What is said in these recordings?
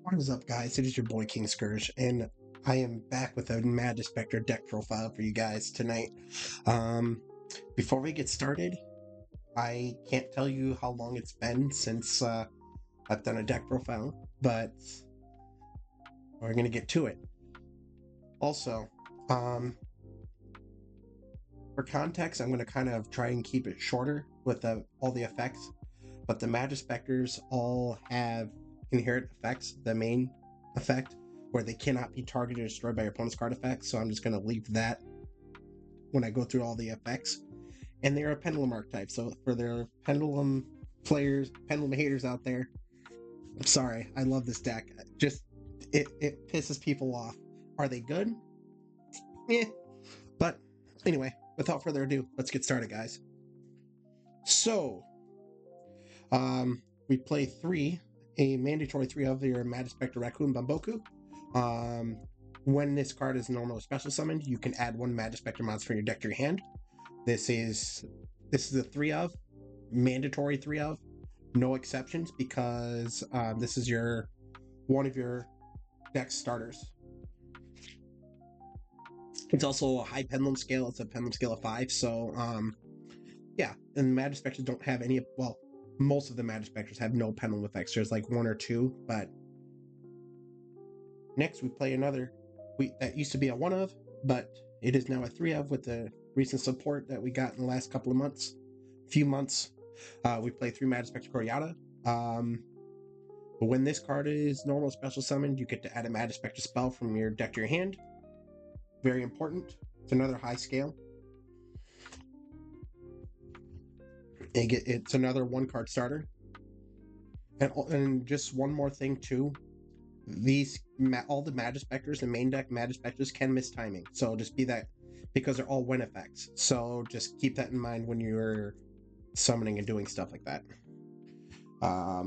What is up, guys? It is your boy King Scourge, and I am back with a Majespecter deck profile for you guys tonight. Um, Before we get started, I can't tell you how long it's been since I've done a deck profile, but we're gonna get to it. Also, um, for context, I'm gonna kind of try and keep it shorter with all the effects, but the Majespecters all have inherent effects. The main effect where they cannot be targeted or destroyed by your opponent's card effects, so I'm just going to leave that when I go through all the effects. And they're a pendulum archetype, so for their pendulum players, pendulum haters out there, I'm sorry, I love this deck. Just it pisses people off. Are they good? Yeah. But anyway, without further ado, let's get started, guys. So, we play a mandatory three of your Majespecter Raccoon Bamboku. When this card is normal or special summoned, you can add one Majespecter monster from your deck to your hand. This is a three of, mandatory three of, no exceptions, because this is one of your deck starters. It's also a high pendulum scale. It's a pendulum scale of 5, so yeah. And Majespecters don't have any. Well, most of the Majespecters have no pendulum effects. There's like one or two, but next we play another. That used to be a one of, but it is now a three of with the recent support that we got in the last couple of months. Few months. We play 3 Majespecter Koryata. But when this card is normal special summoned, you get to add a Majespecter spell from your deck to your hand. Very important. It's another high scale. It's another 1-card starter. And just one more thing too. All the Majespecters, the main deck Majespecters, can miss timing. So just be that, because they're all win effects. So just keep that in mind when you're summoning and doing stuff like that. I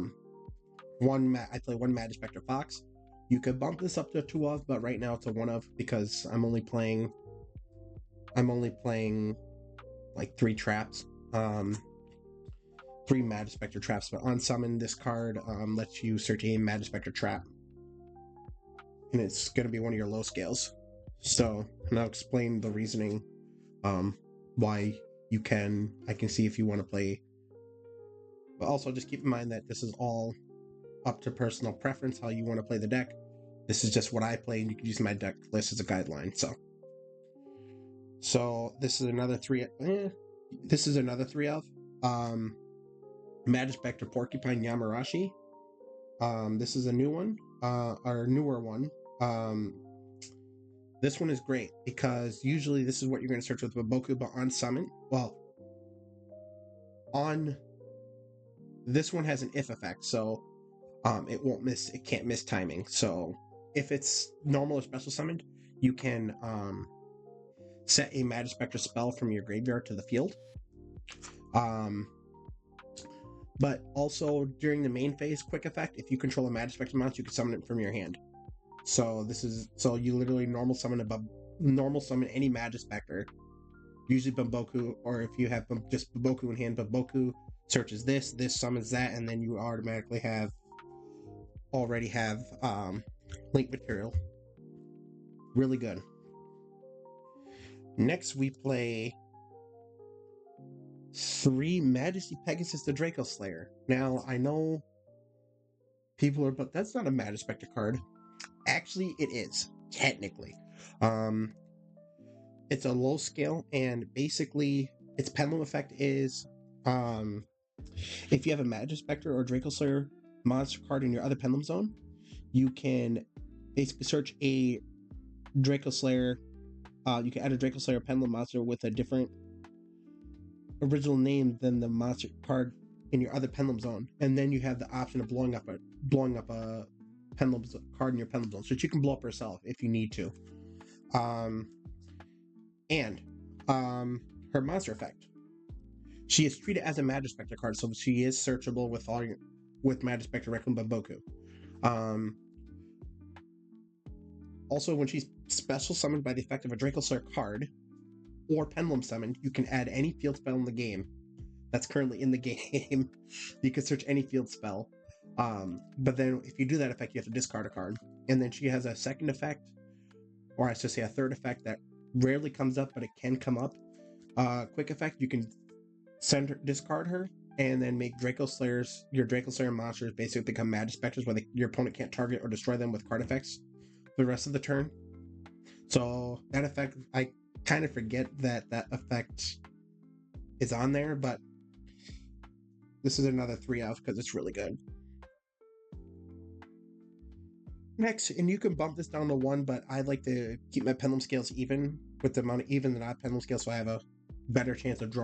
play one Majespecter Fox. You could bump this up to a 2 of, but right now it's a 1 of because I'm only playing like 3 traps. 3 Majespecter traps, but on summon this card lets you search a Majespecter trap. And it's going to be one of your low scales. So, and I'll explain the reasoning why I can see if you want to play. But also just keep in mind that this is all up to personal preference, how you want to play the deck. This is just what I play, and you can use my deck list as a guideline. So this is another 3. This is another 3 of Majespecter Porcupine Yamarashi. This is a new one, or newer one. This one is great because usually this is what you're going to search with Bamboku, but on summon, this one has an if effect, so it can't miss timing. So if it's normal or special summoned, you can set a Majespecter spell from your graveyard to the field. But also during the main phase quick effect, if you control a Majespecter monster, you can summon it from your hand. So you literally normal summon any Majespecter, usually Bamboku, or if you have just Bamboku in hand, Bamboku searches this summons that, and then you automatically already have link material. Really good. Next we play 3 Majesty Pegasus the Draco Slayer. Now I know people are, but that's not a Majespecter card. Actually, it is, technically. It's a low scale, and basically its pendulum effect is if you have a Majespecter or Draco Slayer monster card in your other pendulum zone, you can basically search a Draco Slayer. You can add a Draco Slayer pendulum monster with a different original name than the monster card in your other pendulum zone, and then you have the option of blowing up a pendulum card in your pendulum zone, so that you can blow up herself if you need to. Her monster effect. She is treated as a Majespecter card, so she is searchable with Majespecter Raccoon Bamboku. Also, when she's special summoned by the effect of a Draco Slayer card or pendulum summoned, you can add any field spell in the game that's currently in the game. You can search any field spell. But then if you do that effect, you have to discard a card. And then she has a second effect, or I should say a third effect that rarely comes up, but it can come up. Quick effect, you can discard her, and then make your Draco Slayer monsters basically become Majespecters where your opponent can't target or destroy them with card effects for the rest of the turn. So that effect, I kind of forget that effect is on there, but this is another 3 of because it's really good. Next, and you can bump this down to 1, but I like to keep my pendulum scales even with the amount of even and odd pendulum scales, so I have a better chance of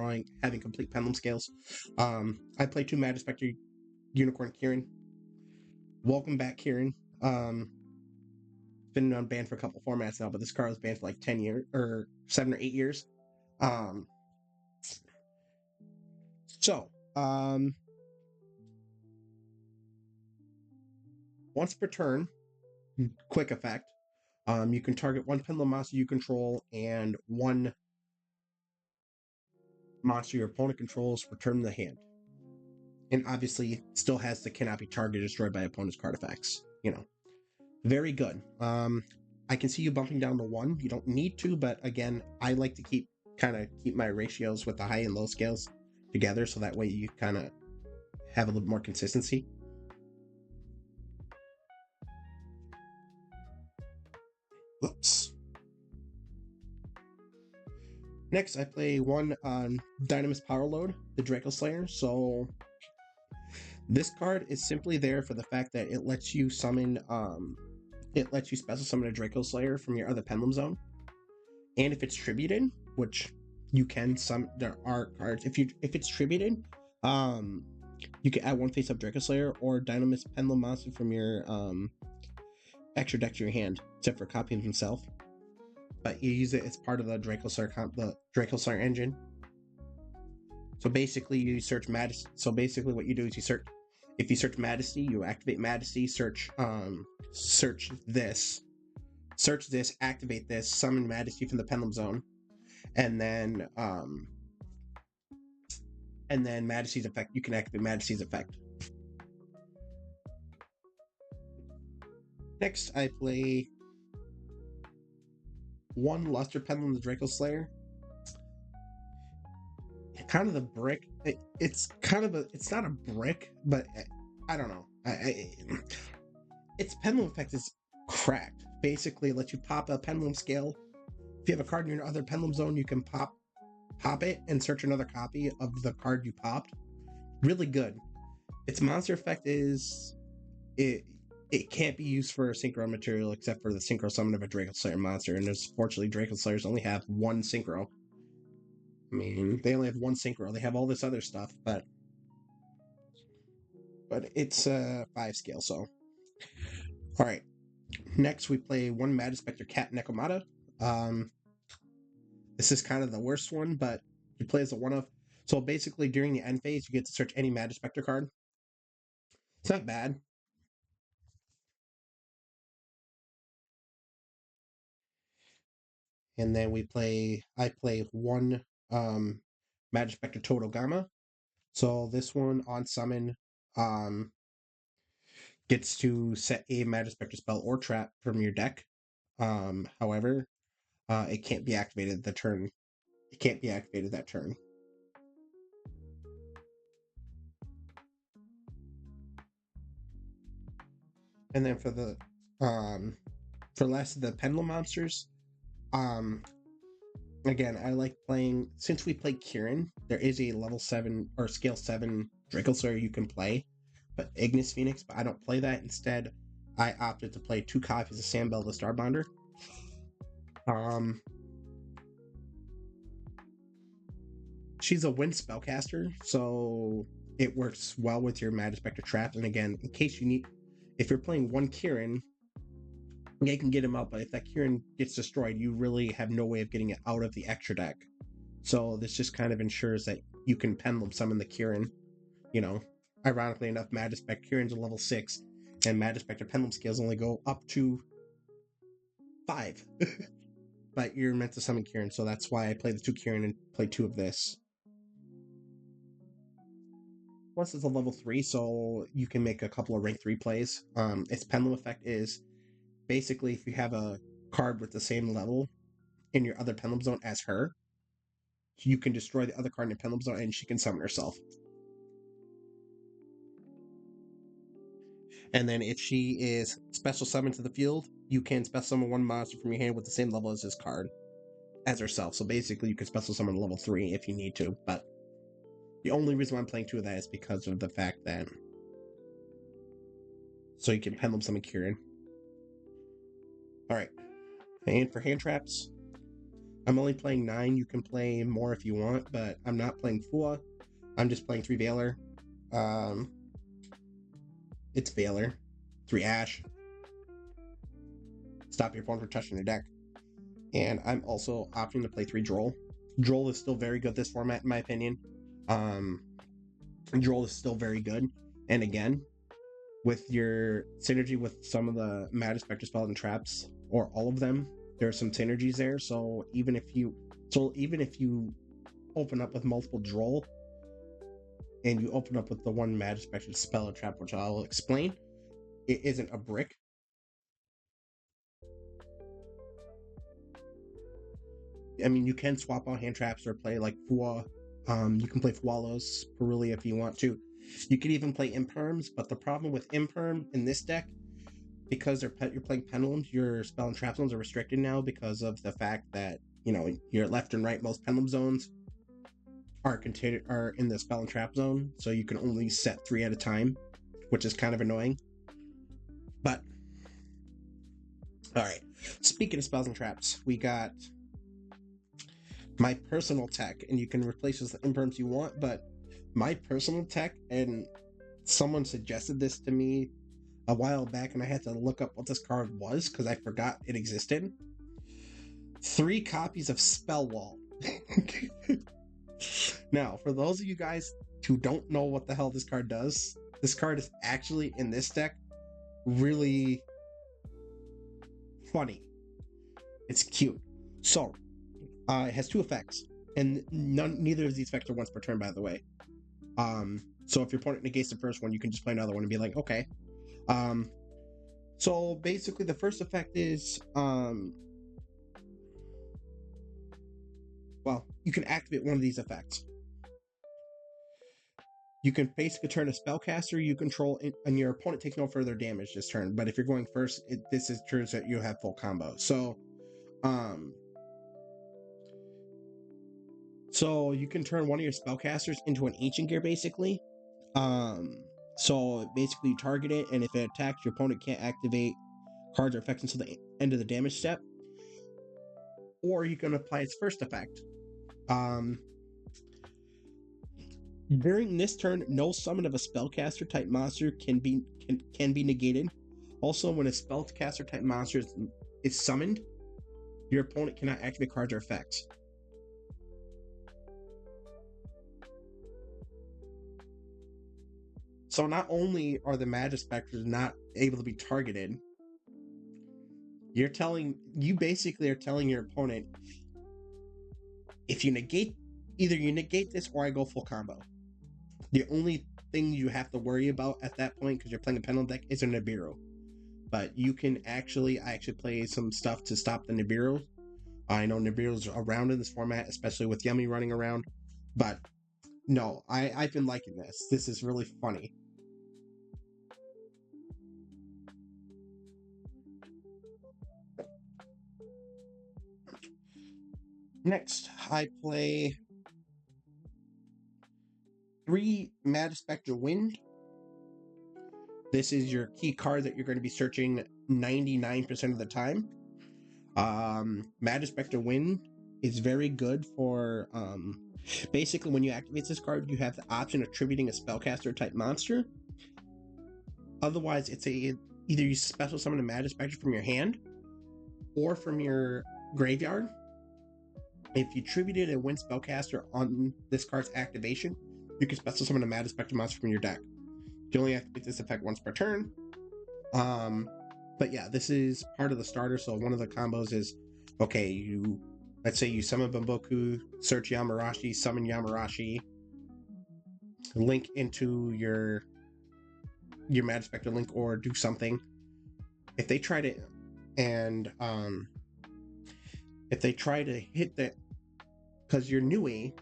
having complete pendulum scales. I play 2 Majespecter Unicorn Kieran. Welcome back, Kieran. Been on banned for a couple formats now, but this card was banned for like 10 years or 7 or 8 years. So, once per turn, quick effect, you can target 1 pendulum monster you control and 1 monster your opponent controls, return the hand. And obviously, still has the cannot be targeted, destroyed by opponent's card effects. Very good. I can see you bumping down to 1. You don't need to, but again, I like to keep my ratios with the high and low scales together, so that way you kind of have a little more consistency. Oops. Next, I play 1 on Dynamis Power Load, the Draco Slayer. So this card is simply there for the fact that it lets you summon, it lets you special summon a Draco Slayer from your other Pendulum Zone. And if it's tributed, which you can, there are cards. If it's tributed, you can add 1 face-up Draco Slayer or Dynamis Pendulum Monster from your extra deck to your hand, except for copying himself. But you use it as part of the Draco Slayer engine. So basically, you search Majesty. So basically, what you do is you search. If you search Majesty, you activate Majesty. Search this, activate this, summon Majesty from the Pendulum Zone, and then Majesty's effect. You can activate Majesty's effect. Next, I play 1 Luster Pendulum, the Draco Slayer. Kind of the brick. It's not a brick, but I don't know. Its pendulum effect is cracked. Basically, it lets you pop a pendulum scale. If you have a card in your other pendulum zone, you can pop it and search another copy of the card you popped. Really good. Its monster effect is it can't be used for a synchro material except for the synchro summon of a Draco Slayer monster, and unfortunately Draco Slayers only have 1 synchro. I mean, they only have 1 synchro. They have all this other stuff, but it's a 5 scale, so. Alright. Next, we play 1 Majespecter Cat Nekomata. This is kind of the worst one, but you play as a 1 of. So basically, during the end phase, you get to search any Majespecter card. It's not bad. And then I play 1 Majespecter Totogama. So this one on summon gets to set a Majespecter spell or trap from your deck. However, it can't be activated the turn. It can't be activated that turn. And then for the last of the Pendulum monsters, again, I like playing, since we play Kieran, there is a level 7 or scale 7 Draco Slayer you can play, but Ignis Phoenix, but I don't play that. Instead, I opted to play 2 copies of Sambel the Starbonder. She's a wind spellcaster, so it works well with your Majespecter traps. And again, in case you need, if you're playing 1 Kieran, you can get him out, but if that Kieran gets destroyed, you really have no way of getting it out of the extra deck. So this just kind of ensures that you can pendulum summon the Kieran. Ironically enough, Majespecter Kieran's a level 6, and Majespecter pendulum scales only go up to 5. But you're meant to summon Kieran, so that's why I play the 2 Kieran and play 2 of this. Plus, it's a level 3, so you can make a couple of rank 3 plays. Its pendulum effect is basically if you have a card with the same level in your other pendulum zone as her, you can destroy the other card in your pendulum zone and she can summon herself. And then if she is special summoned to the field, you can special summon one monster from your hand with the same level as this card as herself. So basically, you can special summon level 3 if you need to. But the only reason why I'm playing 2 of that is because of the fact that so you can pendulum summon Kieran. All right, and for hand traps, I'm only playing 9. You can play more if you want, but I'm not playing Fua. I'm just playing 3 Veiler. It's Veiler, 3 Ash. Stop your opponent from touching the deck. And I'm also opting to play 3 Droll. Droll is still very good this format, in my opinion. Droll is still very good. And again, with your synergy with some of the Majespecter spells and traps, or all of them, there are some synergies there. So even if you open up with multiple Droll, and you open up with the one Majespecter spell or trap, which I'll explain, it isn't a brick. I mean, you can swap out hand traps or play like Fua. You can play Fualos, Perulia if you want to. You could even play Imperms, but the problem with Imperm in this deck, because you're playing Pendulums, your spell and trap zones are restricted now because of the fact that, you know, your left and right most Pendulum zones are in the spell and trap zone, so you can only set 3 at a time, which is kind of annoying. But, alright, speaking of spells and traps, we got my personal tech, and you can replace this with the imperms you want, but my personal tech, and someone suggested this to me a while back, and I had to look up what this card was because I forgot it existed. 3 copies of Spell Wall. Now, for those of you guys who don't know what the hell this card does, this card is actually in this deck really funny. It's cute. So, it has 2 effects, and neither of these effects are once per turn, by the way. So if your opponent negates the first one, you can just play another one and be like, okay. So basically, the first effect is, well, you can activate one of these effects. You can basically turn a spellcaster you control, and your opponent takes no further damage this turn. But if you're going first, this is true that you have full combo. So you can turn one of your spellcasters into an ancient gear, basically. So basically you target it, and if it attacks, your opponent can't activate cards or effects until the end of the damage step. Or you can apply its first effect. During this turn, no summon of a spellcaster type monster can be negated. Also, when a spellcaster type monster is summoned, your opponent cannot activate cards or effects. So not only are the Majespecters not able to be targeted, you basically are telling your opponent, if you negate, either you negate this or I go full combo. The only thing you have to worry about at that point, because you're playing a pendulum deck, is a Nibiru. But you can I actually play some stuff to stop the Nibiru. I know Nibiru's around in this format, especially with Yummy running around. But no, I've been liking this. This is really funny. Next, I play 3 Majespecter Wind. This is your key card that you're going to be searching 99% of the time. Majespecter Wind is very good for, basically when you activate this card, you have the option of attributing a spellcaster type monster. Otherwise, it's either you special summon a Majespecter from your hand or from your graveyard. If you attributed a Wind spellcaster on this card's activation, you can special summon a Majespecter monster from your deck. You only activate this effect once per turn. But yeah, this is part of the starter. So one of the combos is, okay, let's say you summon Bamboku, search Yamarashi, summon Yamarashi, link into your Majespecter link or do something. If they try to and if they try to hit that, because your Nui,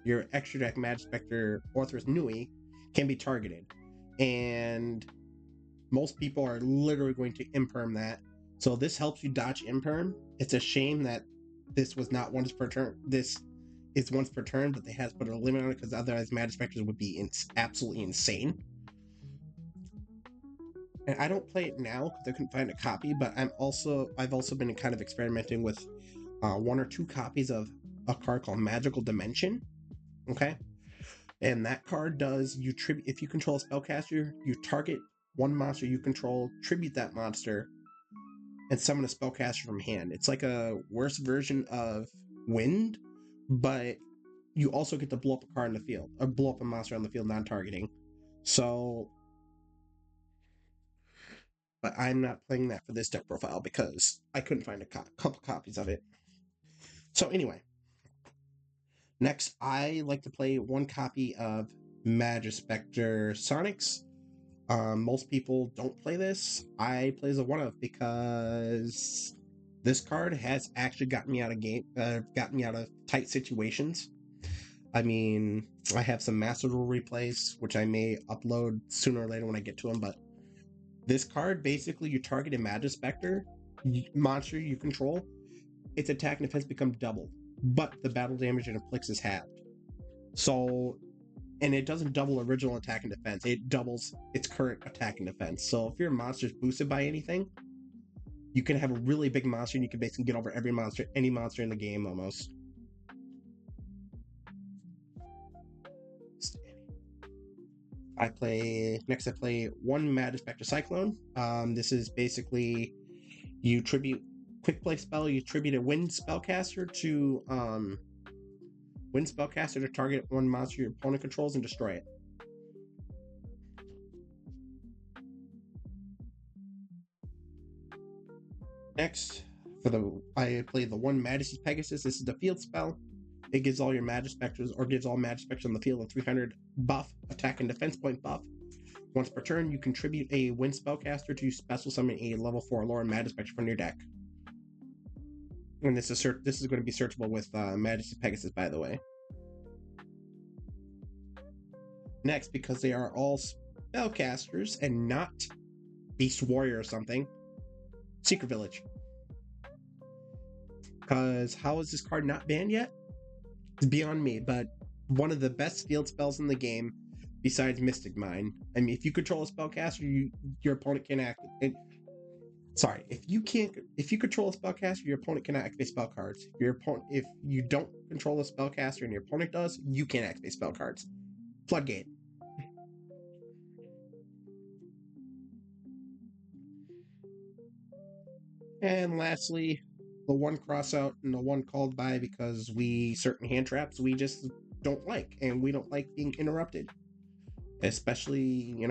your extra deck Majespecter Orthrus Nui, can be targeted, and most people are literally going to imperm that. So this helps you dodge imperm. It's a shame that this was not once per turn. This is once per turn, but they have to put a limit on it because otherwise Majespecters would be absolutely insane. And I don't play it now because I couldn't find a copy, but I've also been kind of experimenting with one or two copies of a card called Magical Dimension. Okay, and that card does you tribute if you control a spellcaster, you target one monster you control, tribute that monster, and summon a spellcaster from hand. It's like a worse version of Wind, but you also get to blow up a card in the field or blow up a monster on the field non-targeting. So, but I'm not playing that for this deck profile because I couldn't find a couple copies of it. So anyway, next I like to play one copy of Majespecter Sonics. Most people don't play this. I play as a one of because this card has actually gotten me out of tight situations. I mean, I have some Master Duel replays, which I may upload sooner or later when I get to them, but this card, basically, you target a Majespecter monster you control, its attack and defense become double, but the battle damage it inflicts is halved. So, and it doesn't double original attack and defense, it doubles its current attack and defense. So if your monster's boosted by anything, you can have a really big monster and you can basically get over any monster in the game almost. I play one Majespecter Cyclone. This is basically you tribute quick play spell. You tribute a Wind Spellcaster to target one monster your opponent controls and destroy it. Next, I play the one Majesty's Pegasus. This is the field spell. It gives all your Majespecters or gives all Majespecters on the field a 300 buff, attack and defense point buff. Once per turn, you contribute a Wind Spellcaster to special summon a level 4 Lore Majespecter from your deck. And this is going to be searchable with Majesty's Pegasus, by the way. Next, because they are all spellcasters and not Beast Warrior or something, Secret Village. Because how is this card not banned yet? It's beyond me, but one of the best field spells in the game besides Mystic Mine. I mean, if you control a spellcaster, your opponent can activate. Sorry, if you control a spellcaster, your opponent cannot activate spell cards. If you don't control a spellcaster and your opponent does, you can't activate spell cards. Floodgate. And lastly, the one cross out and the one called by because certain hand traps we just don't like, and we don't like being interrupted. Especially,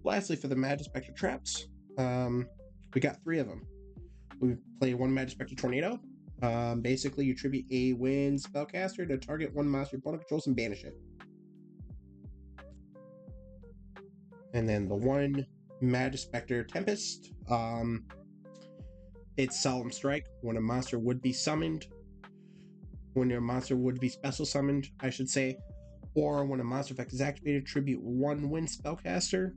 Lastly, for the Majespecter traps, we got 3 of them. We play one Majespecter Tornado. Basically, you tribute a Wind Spellcaster to target one monster your opponent controls and banish it. And then the one Majespecter Tempest. It's Solemn Strike. When a monster would be summoned, when your monster would be special summoned, I should say, or when a monster effect is activated, tribute one Wind Spellcaster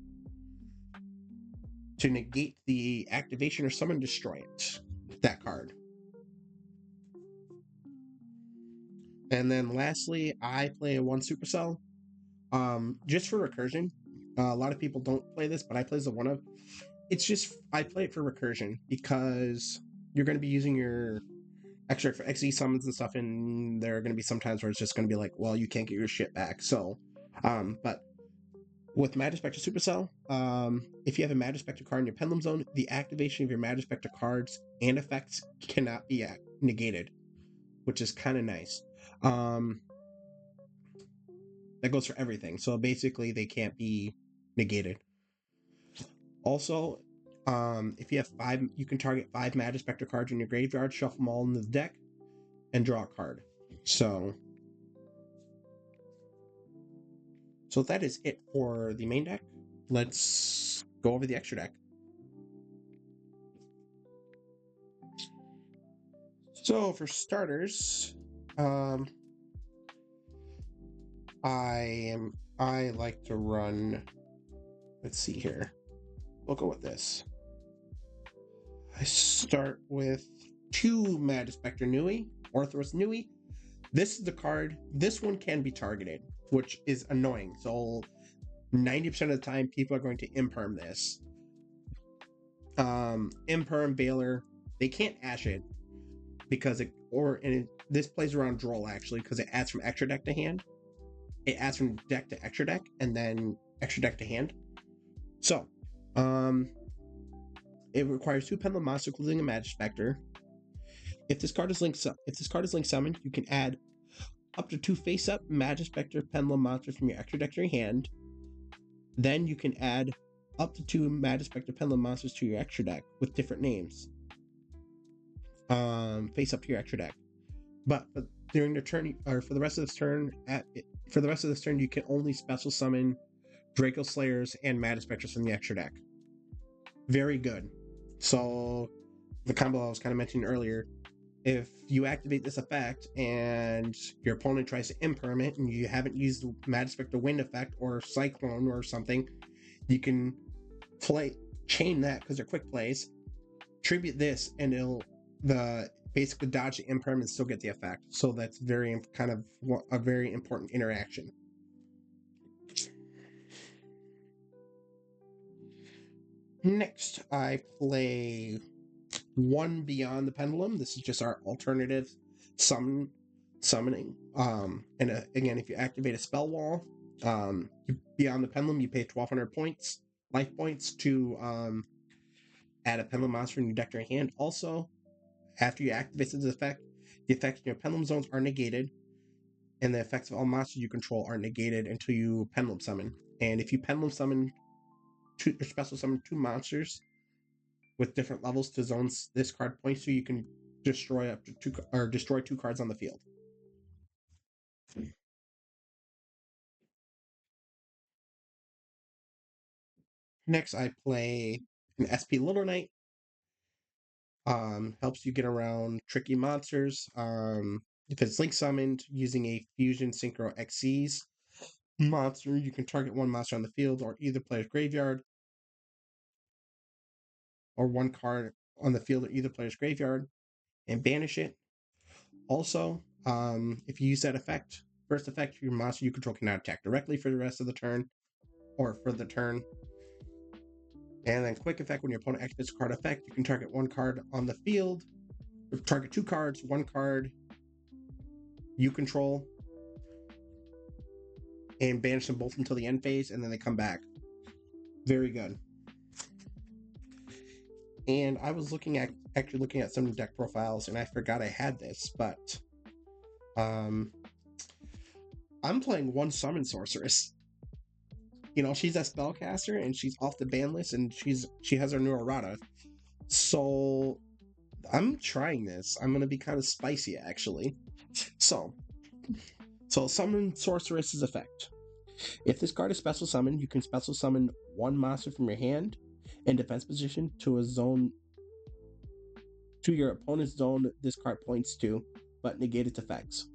to negate the activation or summon, destroy it. That card. And then lastly, I play a one Supercell. Just for recursion. A lot of people don't play this, but I play as a one of. I play it for recursion because you're going to be using your extra for XE summons and stuff, and there are going to be some times where it's just going to be like, well, you can't get your shit back. So, but with Majespecter Supercell, if you have a Majespecter card in your Pendulum Zone, the activation of your Majespecter cards and effects cannot be negated, which is kind of nice. That goes for everything. So basically, they can't be negated. Also, if you have 5, you can target 5 Majespecter cards in your graveyard, shuffle them all into the deck. and draw a card. So that is it for the main deck. Let's go over the extra deck. So for starters, I like to run. Let's see here. We'll go with this. I start with 2 Majespecter Nui, Orthros Nui. This is the card. This one can be targeted, which is annoying. So 90% of the time, people are going to imperm this. Imperm Baylor, they can't ash it because this plays around Droll actually because it adds from extra deck to hand. It adds from deck to extra deck and then extra deck to hand. So, it requires 2 Pendulum monsters, including a Majespecter. If this card is link summoned, you can add up to 2 face-up Majespecter Pendulum monsters from your extra deck to your hand. Then you can add up to 2 Majespecter Pendulum monsters to your extra deck with different names. Face up to your extra deck. But during the turn, or for the rest of this turn, you can only special summon Draco Slayers and Majespecters from the extra deck. Very good. So the combo I was kind of mentioning earlier, if you activate this effect and your opponent tries to imperm it and you haven't used the Majespecter Wind effect or Cyclone or something, you can chain that because they're quick plays, tribute this, and it'll basically dodge the imperm and still get the effect. So that's a very important interaction. Next, I play 1 Beyond the Pendulum. This is just our alternative summoning. Again, if you activate a spell wall, Beyond the Pendulum, you pay 1,200 life points to add a Pendulum monster in your deck to your hand. Also, after you activate this effect, the effects in your Pendulum zones are negated, and the effects of all monsters you control are negated until you Pendulum summon. And if you Pendulum summon special summon 2 monsters with different levels to zones this card points to, you can destroy 2 cards on the field. Next, I play an SP Little Knight. Helps you get around tricky monsters. If it's link summoned using a Fusion Synchro Xyz monster, you can target 1 monster on the field or either player's graveyard, or 1 card on the field or either player's graveyard, and banish it. Also, if you use that effect, first effect, your monster you control cannot attack directly for the rest of the turn, or for the turn. And then quick effect, when your opponent activates a card effect, you can target 1 card on the field, target 2 cards, 1 card you control, and banish them both until the end phase, and then they come back. Very good. And I was looking at some deck profiles, and I forgot I had this, but I'm playing 1 Summon Sorceress. You know, she's a spellcaster and she's off the ban list, and she has her new errata. So I'm trying this. I'm gonna be kind of spicy actually. So Summon Sorceress's effect. If this card is special summoned, you can special summon 1 monster from your hand in defense position to a zone, to your opponent's zone this card points to, but negate its effects.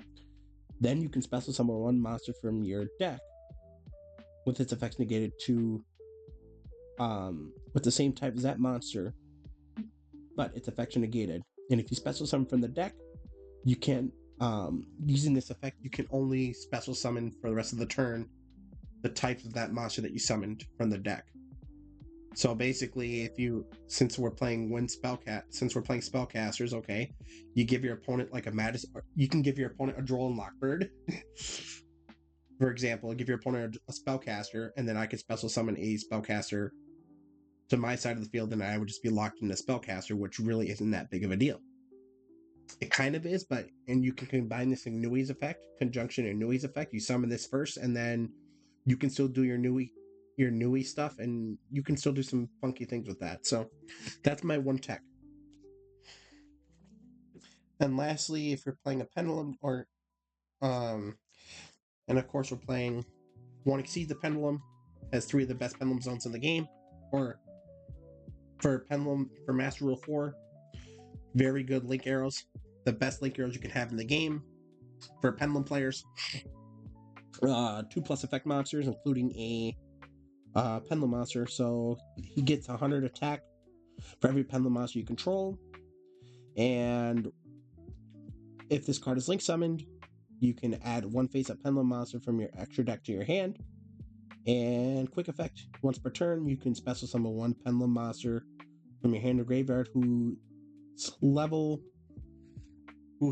Then you can special summon 1 monster from your deck with its effects negated to with the same type as that monster, but its effects are negated. And if you special summon from the deck, you can using this effect, you can only special summon for the rest of the turn the types of that monster that you summoned from the deck. So basically, since we're playing spellcasters, okay, you give your opponent like you can give your opponent a Droll and Lockbird. For example, give your opponent a spellcaster, and then I could special summon a spellcaster to my side of the field, and I would just be locked in a spellcaster, which really isn't that big of a deal. It kind of is, and you can combine this in Nui's effect, conjunction and Nui's effect. You summon this first, and then you can still do your Nui stuff, and you can still do some funky things with that. So that's my 1 tech. And lastly, if you're playing a pendulum or and of course we're playing One Exceed the Pendulum, has 3 of the best pendulum zones in the game. Or for pendulum for Master Rule 4, very good link arrows. The best link arrows you can have in the game for pendulum players. 2+ effect monsters, including a pendulum monster. So he gets 100 attack for every pendulum monster you control. And if this card is link summoned, you can add 1 face-up pendulum monster from your extra deck to your hand. And quick effect, once per turn, you can special summon 1 pendulum monster from your hand or graveyard who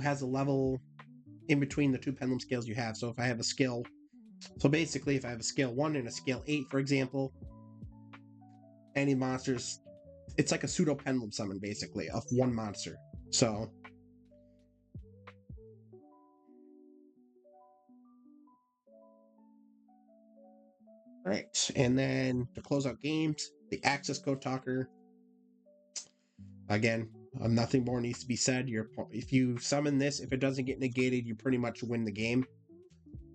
has a level in between the 2 pendulum scales you have. So if I have a skill, so basically if I have a scale 1 and a scale 8, for example, any monsters, it's like a pseudo pendulum summon basically of 1 monster. So right, and then to close out games, the access code talker. Again, nothing more needs to be said. If you summon this, if it doesn't get negated, you pretty much win the game.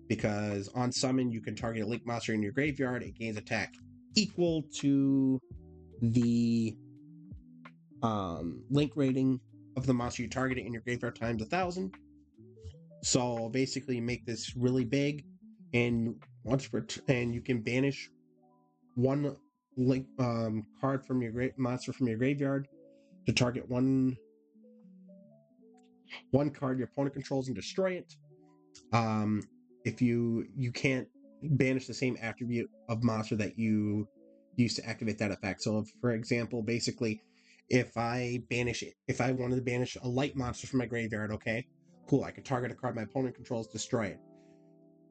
Because on summon, you can target a link monster in your graveyard. It gains attack equal to the link rating of the monster you targeted in your graveyard times 1,000. So basically, you make this really big, and and you can banish 1 link card from your monster from your graveyard to target one card your opponent controls and destroy it. If you can't banish the same attribute of monster that you use to activate that effect. So, for example, basically, if I wanted to banish a light monster from my graveyard, okay, cool, I could target a card my opponent controls, destroy it.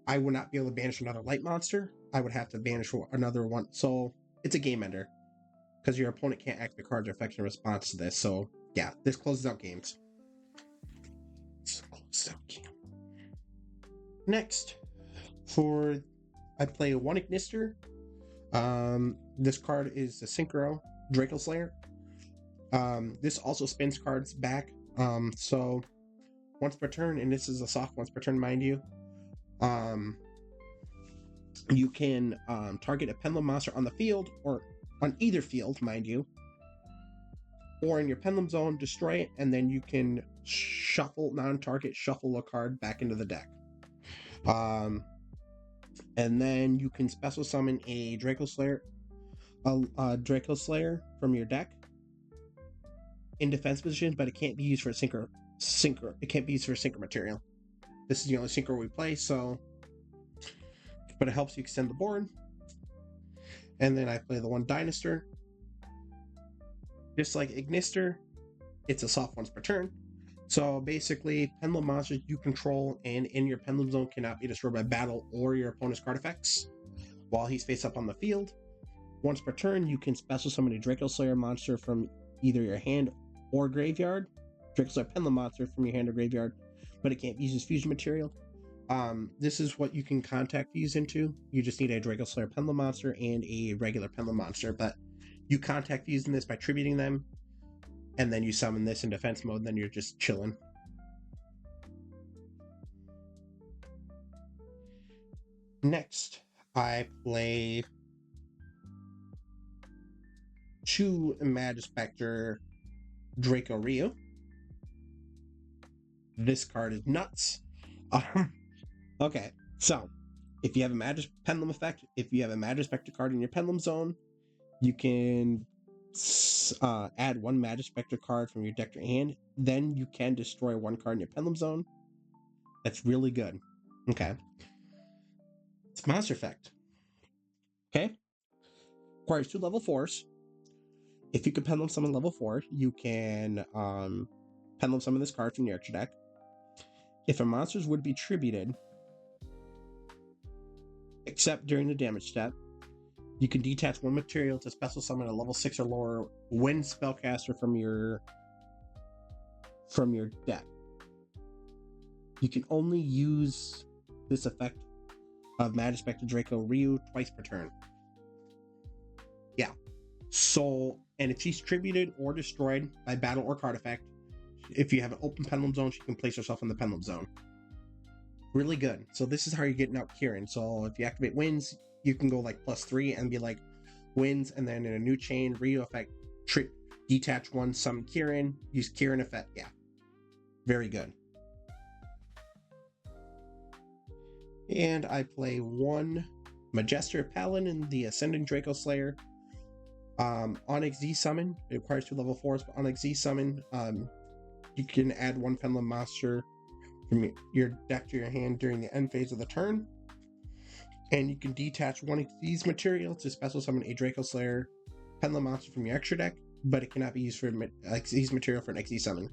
I would not be able to banish another light monster. I would have to banish another one. So it's a game ender because your opponent can't activate cards or effects in response to this. So yeah, this closes out games. Next, I play 1 Ignister. This card is the Synchro Draco Slayer. This also spins cards back. So once per turn, and this is a soft once per turn, mind you. You can target a pendulum monster on the field or on either field, mind you, or in your pendulum zone, destroy it, and then you can shuffle a card back into the deck. And then you can special summon a Draco Slayer from your deck in defense position, but it can't be used for synchro. It can't be used for synchro material. This is the only synchro we play, but it helps you extend the board. And then I play the 1 Dinosaur. Just like Ignister, it's a soft once per turn. So basically, pendulum monsters you control and in your pendulum zone cannot be destroyed by battle or your opponent's card effects while he's face up on the field. Once per turn, you can special summon a Draco Slayer monster from either your hand or graveyard. Draco Slayer pendulum monster from your hand or graveyard, but it can't be used as fusion material. This is what you can contact fuse into. You just need a Draco Slayer pendulum monster and a regular pendulum monster, but you contact fuse in this by tributing them, and then you summon this in defense mode, and then you're just chilling. Next, I play 2 Majespecter Draco Ryu. This card is nuts. Okay, so if you have a Pendulum effect, if you have a Majespecter card in your Pendulum zone, you can add 1 Majespecter card from your deck to your hand. Then you can destroy 1 card in your Pendulum zone. That's really good. Okay. It's monster effect. Okay. Requires 2 level 4s. If you can Pendulum summon level 4, you can Pendulum summon this card from your extra deck. If a monster would be tributed, except during the damage step, you can detach 1 material to special summon a level 6 or lower Wind Spellcaster from your deck. You can only use this effect of Majespecter Draco Ryu twice per turn. Yeah. So, and if she's tributed or destroyed by battle or card effect, if you have an open pendulum zone, she can place herself in the pendulum zone. Really good. So this is how you're getting out Kieran. So if you activate winds, you can go like +3 and be like winds, and then in a new chain, Rio effect, detach one, summon Kieran, use Kieran effect. Yeah, very good. And I play one Majespecter Paladin, the Ascendant Draco Slayer. Onyx Z summon. It requires 2 level 4s, but Onyx Z summon, you can add 1 Pendulum monster from your deck to your hand during the end phase of the turn. And you can detach 1 Xyz material to special summon a Draco Slayer Pendulum monster from your extra deck, but it cannot be used for Xyz material for an XZ summon.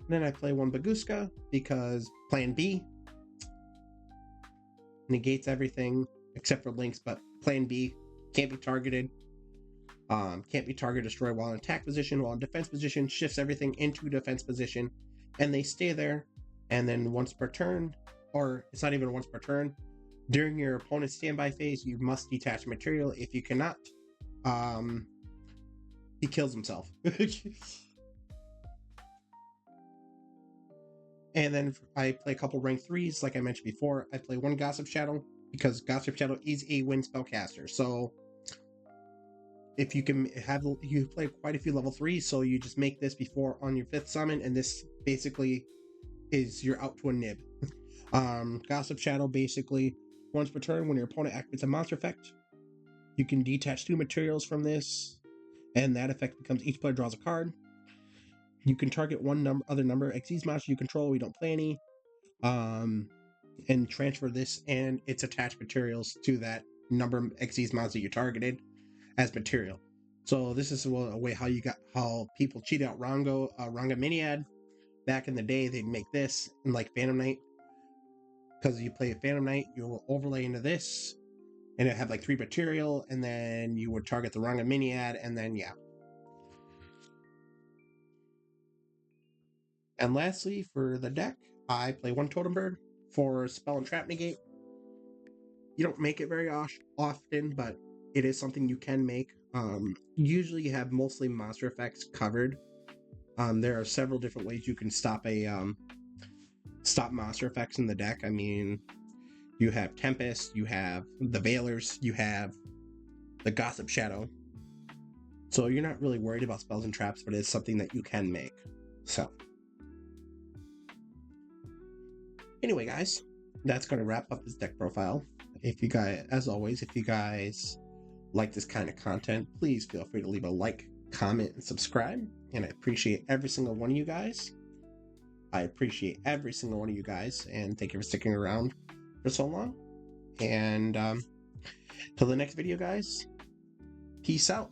Then I play 1 Baguska because plan B negates everything except for links, but plan B can't be targeted. Can't be targeted, destroy while in attack position, while in defense position, shifts everything into defense position, and they stay there. And then once per turn, or it's not even once per turn, during your opponent's standby phase, you must detach material. If you cannot, he kills himself. And then I play a couple rank 3s, like I mentioned before. I play 1 Gossip Shadow because Gossip Shadow is a wind spellcaster. So if you can have, you play quite a few level 3s, so you just make this before on your 5th summon, and this basically is you're out to a nib. Gossip Shadow basically, once per turn, when your opponent activates a monster effect, you can detach 2 materials from this, and that effect becomes each player draws a card. You can target one other number Xyz monster you control. We don't play any, and transfer this and its attached materials to that number Xyz monster you targeted as material. So this is a way how people cheat out Ranga Miniad. Back in the day, they'd make this in like Phantom Knight, because you play a Phantom Knight, you will overlay into this, and it had like 3 material, and then you would target the Ranga Miniad, and then yeah. And lastly, for the deck, I play 1 Totem Bird for Spell and Trap Negate. You don't make it very often, but it is something you can make. Usually you have mostly monster effects covered. There are several different ways you can stop monster effects in the deck. I mean, you have Tempest, you have the Veilers, you have the Gossip Shadow. So you're not really worried about spells and traps, but it's something that you can make. So anyway, guys, that's going to wrap up this deck profile. If you guys, as always, if you guys like this kind of content, please feel free to leave a like, comment, and subscribe. And I appreciate every single one of you guys. And thank you for sticking around for so long. And till the next video, guys, peace out.